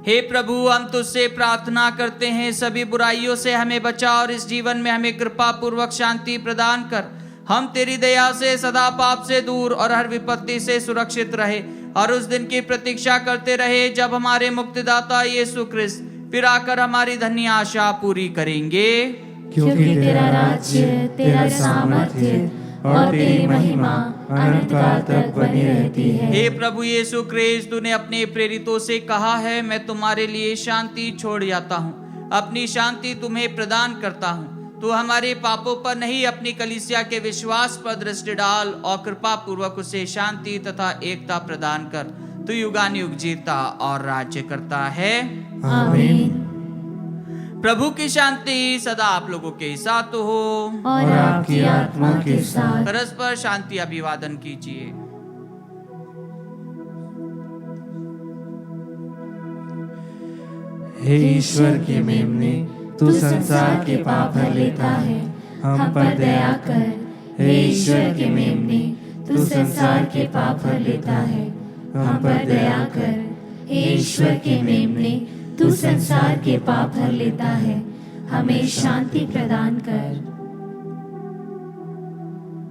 हे प्रभु, हम तुझसे प्रार्थना करते हैं सभी बुराइयों से हमें बचा और इस जीवन में हमें कृपा पूर्वक शांति प्रदान कर। हम तेरी दया से सदा पाप से दूर और हर विपत्ति से सुरक्षित रहे और उस दिन की प्रतीक्षा करते रहे जब हमारे मुक्तिदाता यीशु क्रिस्त फिर आकर हमारी धन्य आशा पूरी करेंगे। क्योंकि तेरा राज्य, तेरा सामर्थ्य और तेरी महिमा अनंत काल तक बनी रहती है। हे प्रभु यीशु क्रिस्त, तूने अपने प्रेरितों से कहा है, मैं तुम्हारे लिए शांति छोड़ जाता हूँ, अपनी शांति तुम्हें प्रदान करता हूँ। तू हमारे पापों पर नहीं अपनी कलीसिया के विश्वास पर दृष्टि डाल और कृपा पूर्वक उसे शांति तथा एकता प्रदान कर। तू युगानुयुग जीता और राज्य करता है। आमीन। प्रभु की शांति सदा आप लोगों के साथ हो और आपकी आत्मा के साथ। परस्पर शांति अभिवादन कीजिए। हे ईश्वर के मेमने, तू संसार के पाप हर लेता है, हम पर दया कर। हे ईश्वर के मेमने, तू संसार के पाप हर लेता है, हम पर दया कर। हे ईश्वर के मेमने, तू संसार के पाप हर लेता है, हमें शांति प्रदान कर।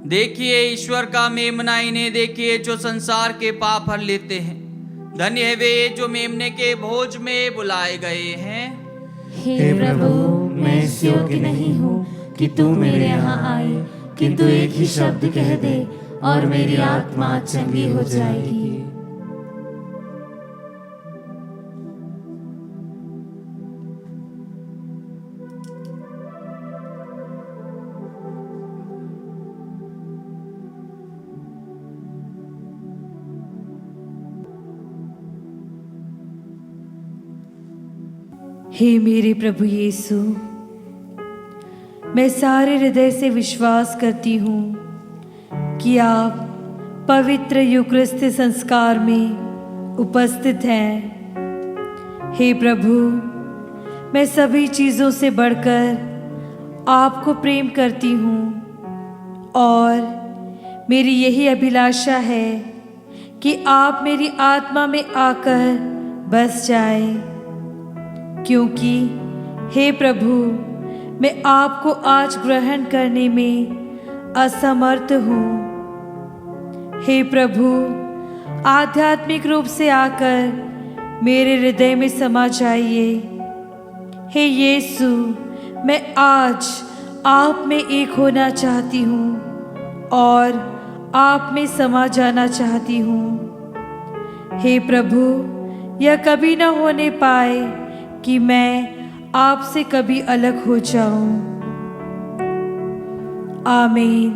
देखिए ईश्वर का मेमना, इन्हें देखिए जो संसार के पाप हर लेते हैं। धन्य है वे जो मेमने के भोज में बुलाए गए हैं। हे प्रभु, मैं इस योग्य नहीं हूँ कि तू मेरे यहाँ आए, किंतु एक ही शब्द कह दे और मेरी आत्मा चंगी हो जाएगी। हे मेरे प्रभु यीशु, मैं सारे हृदय से विश्वास करती हूँ कि आप पवित्र यूकरिस्त संस्कार में उपस्थित हैं। हे प्रभु, मैं सभी चीज़ों से बढ़कर आपको प्रेम करती हूँ और मेरी यही अभिलाषा है कि आप मेरी आत्मा में आकर बस जाएं, क्योंकि हे प्रभु, मैं आपको आज ग्रहण करने में असमर्थ हूँ। हे प्रभु, आध्यात्मिक रूप से आकर मेरे हृदय में समा जाइए। हे यीशु, मैं आज आप में एक होना चाहती हूँ और आप में समा जाना चाहती हूँ। हे प्रभु, यह कभी न होने पाए कि मैं आपसे कभी अलग हो जाऊं। आमीन।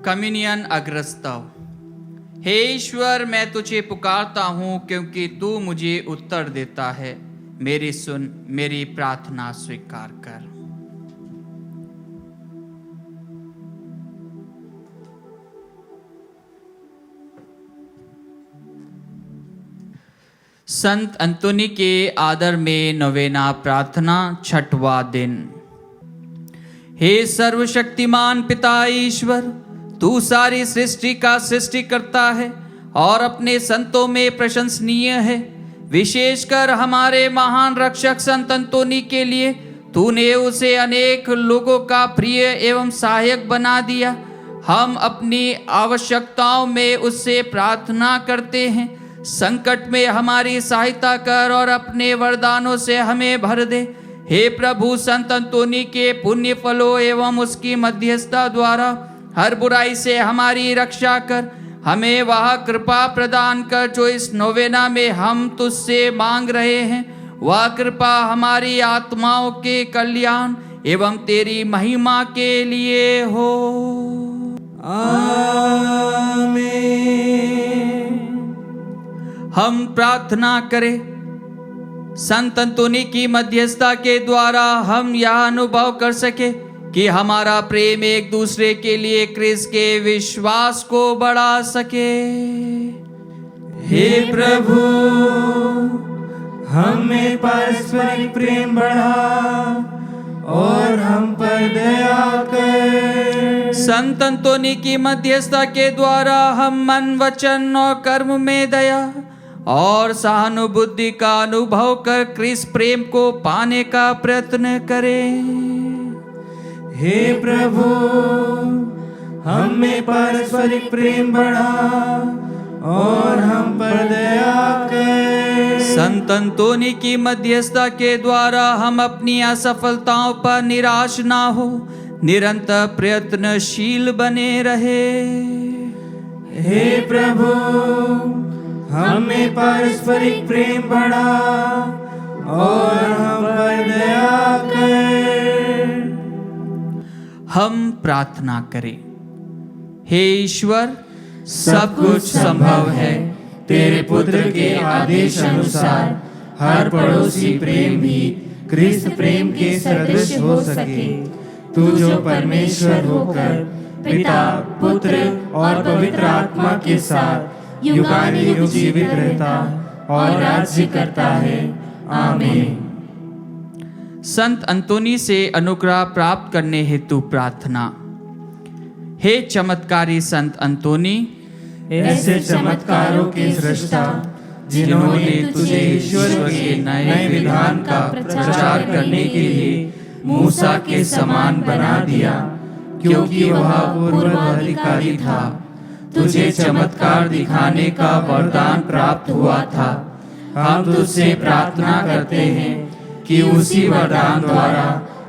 कम्युनियन अग्रस्तव। हे ईश्वर, मैं तुझे पुकारता हूँ क्योंकि तू मुझे उत्तर देता है। मेरी सुन, मेरी प्रार्थना स्वीकार कर। संत अंतोनी के आदर में नवेना प्रार्थना, छठवां दिन। हे सर्वशक्तिमान पिता ईश्वर, तू सारी सृष्टि का सृष्टिकर्ता है और अपने संतों में प्रशंसनीय है। विशेषकर हमारे महान रक्षक संत अंतोनी के लिए तूने उसे अनेक लोगों का प्रिय एवं सहायक बना दिया। हम अपनी आवश्यकताओं में उससे प्रार्थना करते हैं। संकट में हमारी सहायता कर और अपने वरदानों से हमें भर दे। हे प्रभु, संत अंतोनी के पुण्य फलों एवं उसकी मध्यस्थता द्वारा हर बुराई से हमारी रक्षा कर। हमें वह कृपा प्रदान कर जो इस नोवेना में हम तुझसे मांग रहे हैं। वह कृपा हमारी आत्माओं के कल्याण एवं तेरी महिमा के लिए हो। आमीन। हम प्रार्थना करें। संत अंतोनी की मध्यस्थता के द्वारा हम यह अनुभव कर सके कि हमारा प्रेम एक दूसरे के लिए क्रिस्त के विश्वास को बढ़ा सके। हे प्रभु, हमें पारस्परिक प्रेम बढ़ा और हम पर दया कर। संत अंतोनी की मध्यस्थता के द्वारा हम मन, वचन और कर्म में दया और सहानुभूति का अनुभव कर क्रिस्त प्रेम को पाने का प्रयत्न करें। हे प्रभु, हमें पारस्परिक प्रेम बढ़ा और हम पर दया कर। संत अंतोनी की मध्यस्थता के द्वारा हम अपनी असफलताओं पर निराश ना हो, निरंतर प्रयत्नशील बने रहे। हे प्रभु, हमें पारस्परिक प्रेम बढ़ा और हम पर दया कर। हम प्रार्थना करें। हे ईश्वर, सब कुछ संभव है। तेरे पुत्र के आदेश अनुसार हर पड़ोसी प्रेम भी क्रिस्त प्रेम के सदृश हो सके। तू जो परमेश्वर होकर पिता, पुत्र और पवित्र आत्मा के साथ युगानुयुग जीवित रहता और राज्य करता है। आमीन। संत अंतोनी से अनुग्रह प्राप्त करने हेतु प्रार्थना। हे चमत्कारी संत अंतोनी, ऐसे चमत्कारों के सृष्टा, जिन्होंने तुझे ईश्वर के नए विधान का प्रचार करने के लिए मूसा के समान बना दिया, क्योंकि वह पूर्वाधिकारी था। तुझे चमत्कार दिखाने का वरदान प्राप्त हुआ था। हम तुझसे प्रार्थना करते हैं कि उसी वरदान द्वारा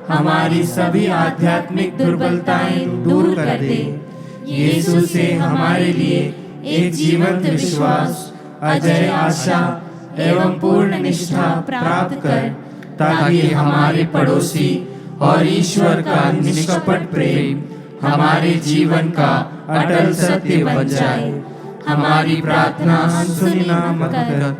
हमारी सभी आध्यात्मिक दुर्बलताएं दूर कर दे। यीशु से हमारे लिए एक जीवंत विश्वास, अजय आशा एवं पूर्ण निष्ठा प्राप्त कर, ताकि हमारे पड़ोसी और ईश्वर का निष्कपट प्रेम हमारे जीवन का अटल सत्य बन जाए। हमारी प्रार्थना अनसुनी ना मत कर,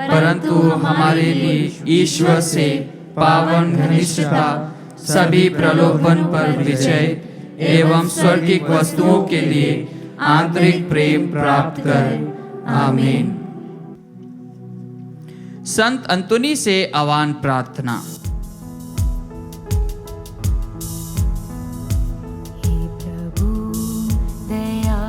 परंतु हमारे लिए ईश्वर से पावन घनिष्ठता, सभी प्रलोभन पर विजय एवं स्वर्गिक वस्तुओं के लिए आंतरिक प्रेम प्राप्त कर। आमीन। संत अंतोनी से आह्वान प्रार्थना। प्रभु दया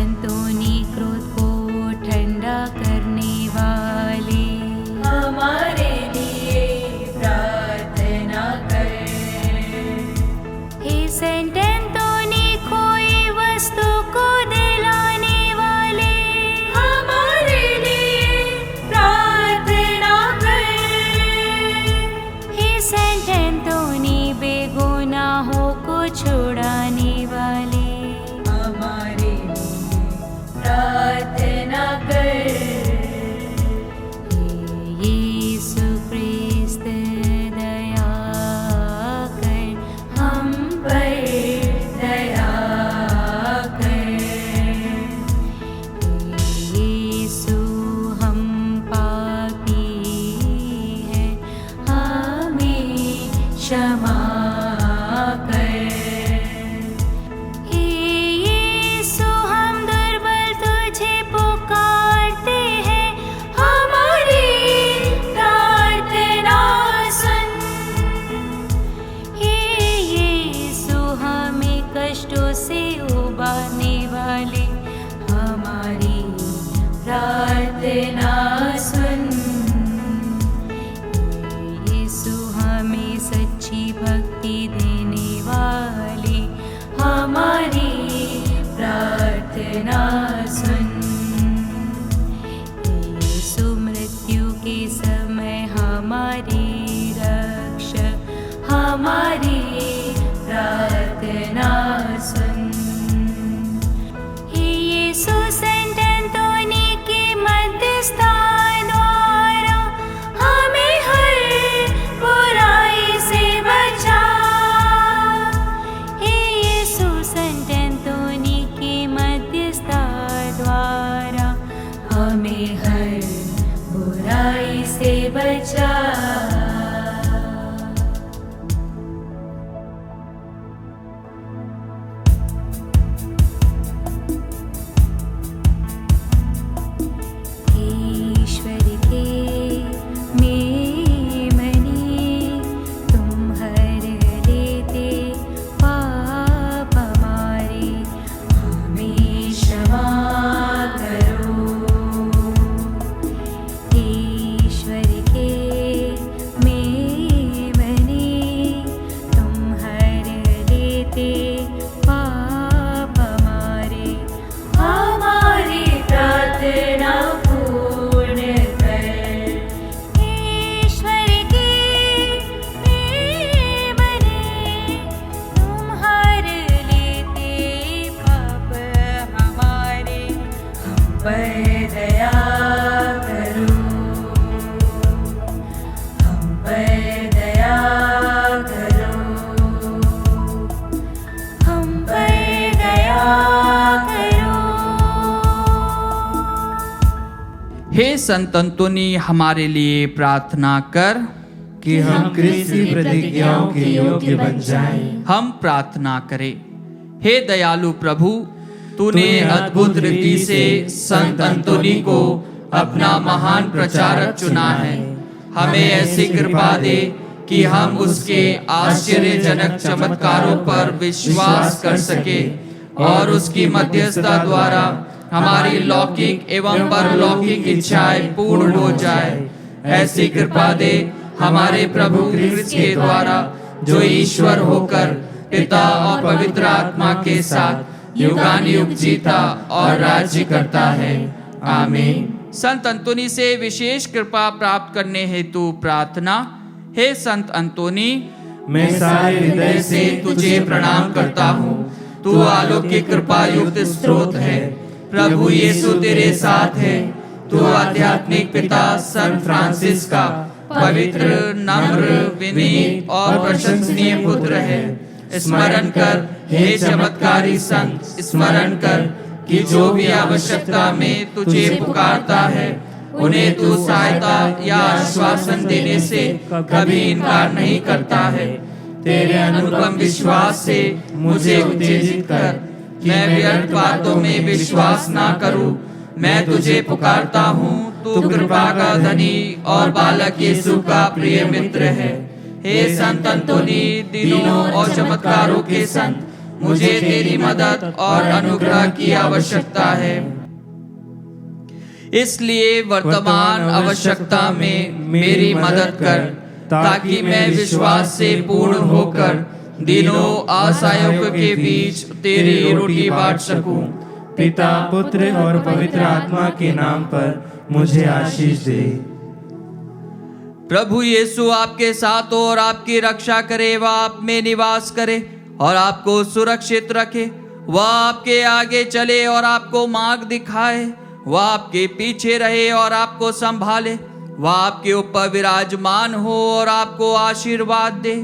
अंतोनी क्रोध को ठंडा करने वाले, हमारे लिए प्रार्थना कर। हे सेंट एंटोनी खोई वस्तु को दिलाने वाले, हमारे लिए प्रार्थना कर। हे सेंट एंटोनी बेगुनाहों को छुड़ाने वाले, हमारे लिए प्रार्थना कर। हे यीशु क्रिस्त दया कर हम पर दया कर। हे यीशु हम पापी हैं, हमें क्षमा कर। हे यीशु हम दुर्बल तुझे पुकारते हैं, हमारी प्रार्थना सुन। हे यीशु हमें कष्टों से उबारने वाले, हमारी प्रार्थना सुन। हे यीशु हमें सच्ची भक्ति देने वाले, हमारी प्रार्थना सुन। हे यीशु मृत्यु के समय हमारी रक्षक, हमारी प्रार्थना सुन। हे यीशु सेंट एंटोनी के मध्यस्थता द्वारा हमें हर बुराई से बचा। हे यीशु सेंट एंटोनी के मध्यस्थता द्वारा हमें हर बुराई से बचा। ईश्वर के मेमने तुम हर लेते पाप हमारे, हमें क्षमा करो। ईश्वर के मेमने तुम हर लेते पाप हमारे, हमारी प्रार्थना पूर्ण कर। ईश्वर के मेमने तुम हर लेते पाप हमारे, हम पर दया करो। हम पर दया करो। हम पर दया करो। हे संत अंतोनी हमारे लिए प्रार्थना कर। कि हम क्रिस्त की प्रतिज्ञाओं के योग्य बन जाएं। हम प्रार्थना करें। हे दयालु प्रभु, तूने अद्भुत रीति से संत अंतोनी को अपना महान प्रचारक चुना है। हमें ऐसी कृपा दे कि हम उसके आश्चर्यजनक चमत्कारों पर विश्वास कर सके और उसकी मध्यस्थता द्वारा हमारी लौकिक एवं परलौकिक इच्छाएं पूर्ण हो जाए। ऐसी कृपा दे हमारे प्रभु क्रिस्त के द्वारा, जो ईश्वर होकर पिता और पवित्र आत्मा के साथ युगानुयुग जीता और राज्य करता है। आमीन। संत अंतोनी से विशेष कृपा प्राप्त करने हेतु प्रार्थना। हे संत अंतोनी, मैं सारे हृदय से तुझे प्रणाम करता हूँ। तू अलौकिक कृपा युक्त स्रोत है। प्रभु यीशु तेरे साथ है। तू आध्यात्मिक पिता संत फ्रांसिस का पवित्र, नम्र, विनीत और प्रशंसनीय पुत्र है। स्मरण कर हे चमत्कारी संत, स्मरण कर कि जो भी आवश्यकता में तुझे पुकारता है, उन्हें तू सहायता या आश्वासन देने से कभी इनकार नहीं करता है। तेरे अनुपम विश्वास से मुझे उत्तेजित कर, मैं व्यर्थ बातों में विश्वास ना करूं। मैं तुझे पुकारता हूँ, तू कृपा का धनी और बालक यीशु का प्रिय मित्र है। हे संत अंतोनी, दिनों और चमत्कारों के संत, मुझे तेरी मदद और अनुग्रह की आवश्यकता है। इसलिए वर्तमान आवश्यकता में मेरी मदद कर, ताकि मैं विश्वास से पूर्ण होकर दिनों असहायों के बीच तेरी रोटी बांट सकूं। पिता, पुत्र और पवित्र आत्मा के नाम पर मुझे आशीष दे। प्रभु यीशु आपके साथ हो और आपकी रक्षा करे, वह आप में निवास करे और आपको सुरक्षित रखे। वह आपके आगे चले और आपको मार्ग दिखाए। वह आपके पीछे रहे और आपको संभाले। वह आपके ऊपर विराजमान हो और आपको आशीर्वाद दे।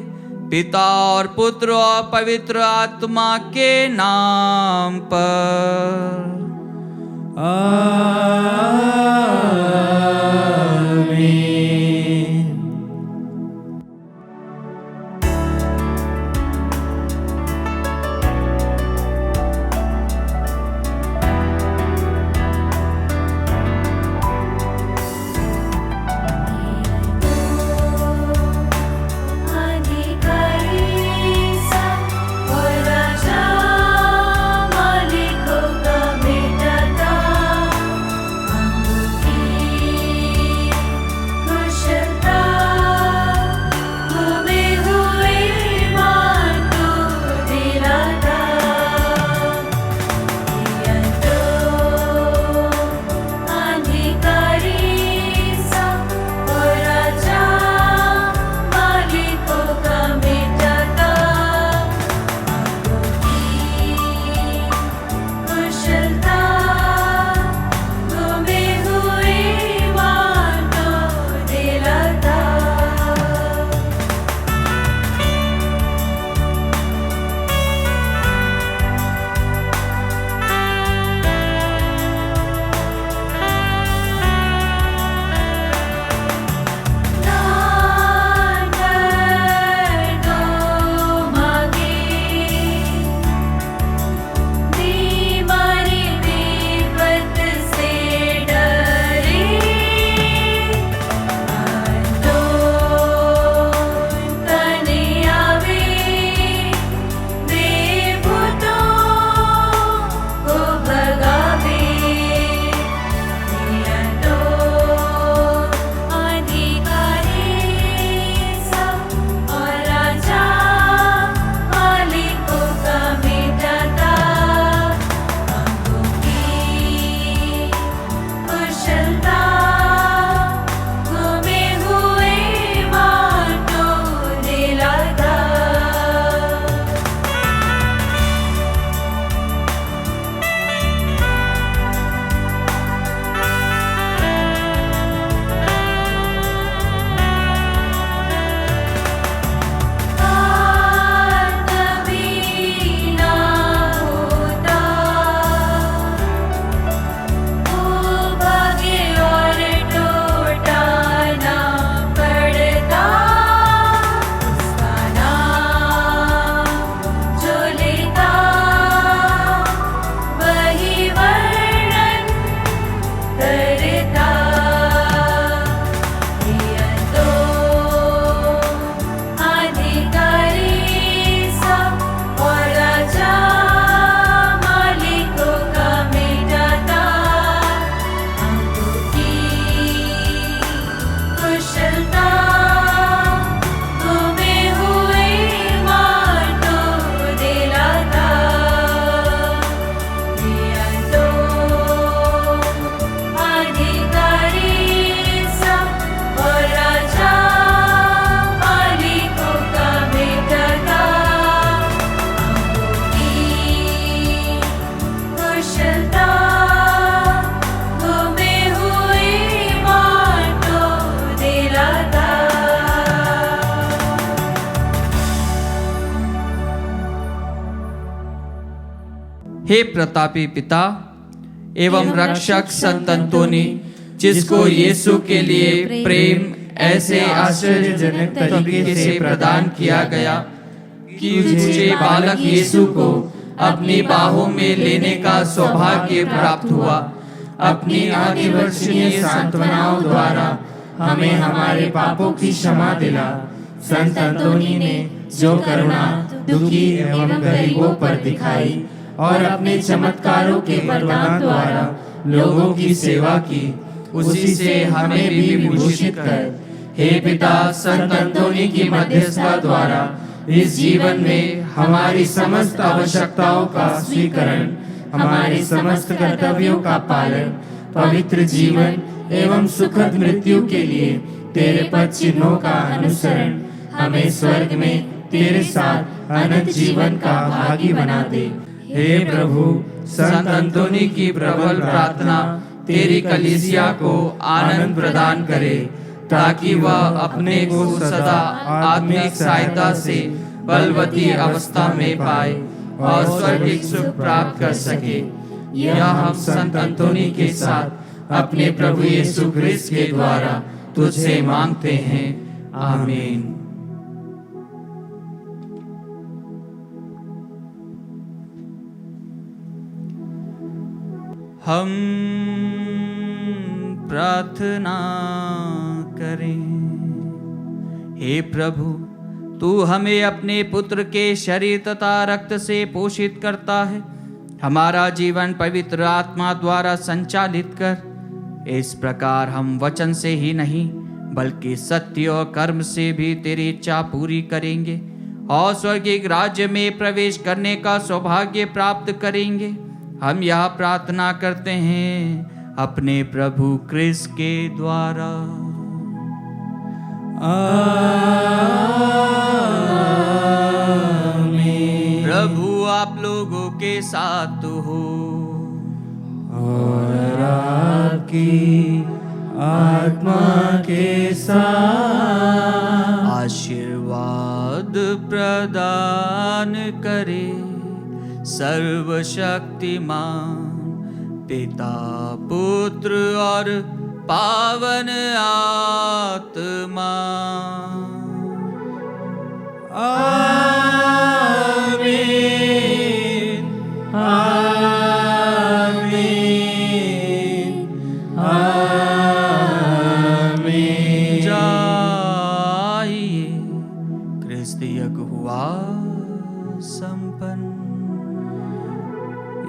पिता और पुत्र और पवित्र आत्मा के नाम पर आमीन। हे प्रतापी पिता एवं रक्षक संत अंतोनी, जिसको यीशु के लिए प्रेम ऐसे आश्चर्यजनक तरीके से प्रदान किया गया कि मुझे बालक यीशु को अपनी बाहों में लेने का सौभाग्य प्राप्त हुआ। अपनी अतिवर्षीय सांत्वनाओं द्वारा हमें हमारे पापों की क्षमा दिला। संत अंतोनी ने जो करुणा दुखी एवं गरीबों पर दिखाई और अपने चमत्कारों के वरदान द्वारा लोगों की सेवा की, उसी से हमें भी विभूषित कर। हे पिता, संत अंतोनी की मध्यस्थता द्वारा इस जीवन में हमारी समस्त आवश्यकताओं का स्वीकरण, हमारी समस्त कर्तव्यों का पालन, पवित्र जीवन एवं सुखद मृत्यु के लिए तेरे पद चिन्हों का अनुसरण हमें स्वर्ग में तेरे साथ अनंत जीवन का भागी बना दे। हे प्रभु, संत अंतोनी की प्रबल प्रार्थना तेरी कलीसिया को आनंद प्रदान करे, ताकि वह अपने को सदा आत्मिक सहायता से बलवती अवस्था में पाए और स्वर्गिक सुख प्राप्त कर सके। यह हम संत अंतोनी के साथ अपने प्रभु यीशु क्रिस्त के द्वारा तुझसे मांगते हैं। आमीन। हम प्रार्थना करें। हे प्रभु, तू हमें अपने पुत्र के शरीर तथा रक्त से पोषित करता है। हमारा जीवन पवित्र आत्मा द्वारा संचालित कर। इस प्रकार हम वचन से ही नहीं बल्कि सत्य और कर्म से भी तेरी इच्छा पूरी करेंगे और स्वर्गीय राज्य में प्रवेश करने का सौभाग्य प्राप्त करेंगे। हम यह प्रार्थना करते हैं अपने प्रभु क्रिस्त के द्वारा। आमीन। प्रभु आप लोगों के साथ हो और आपकी आत्मा के साथ। आशीर्वाद प्रदान करे सर्वशक्तिमान पिता, पुत्र और पावन आत्मा। आमीन। आमीन। आमीन। जाइए, क्रिस्त यज्ञ हुआ संपन्न।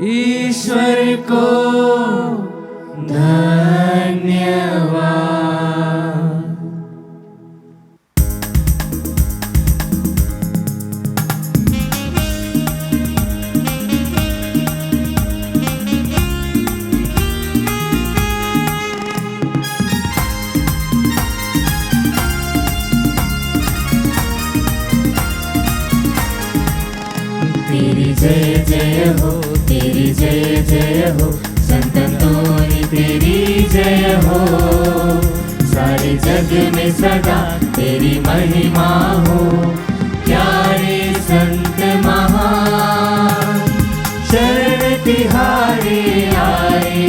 ईश्वर को धन्यवाद। तेरी जय जय हो, तेरी जय जय हो, संत अंतोनी तेरी जय हो। सारे जग में सदा तेरी महिमा हो। प्यारे संत महान, शरण तिहारे आए,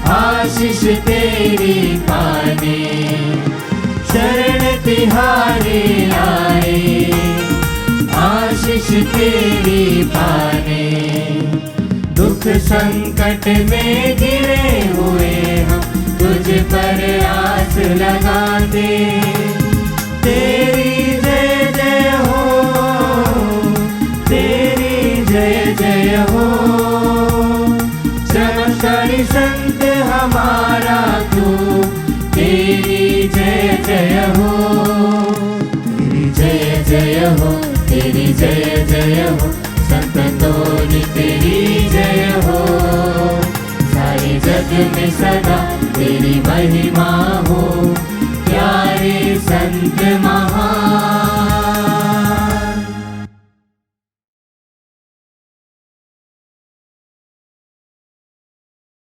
आशीष तेरी पाने। शरण तिहारे आए, आशीष तेरी पाने। दुख संकट में घिरे हुए हम तुझ पर आस लगाते। तेरी जय जय हो, तेरी जय जय हो। चमत्कारी संत हमारा तू, तेरी जय जय हो। तेरी जय जय हो, तेरी जय जय हो, संत अंतोनी तेरी जय हो। सारे जग में सदा तेरी महिमा हो।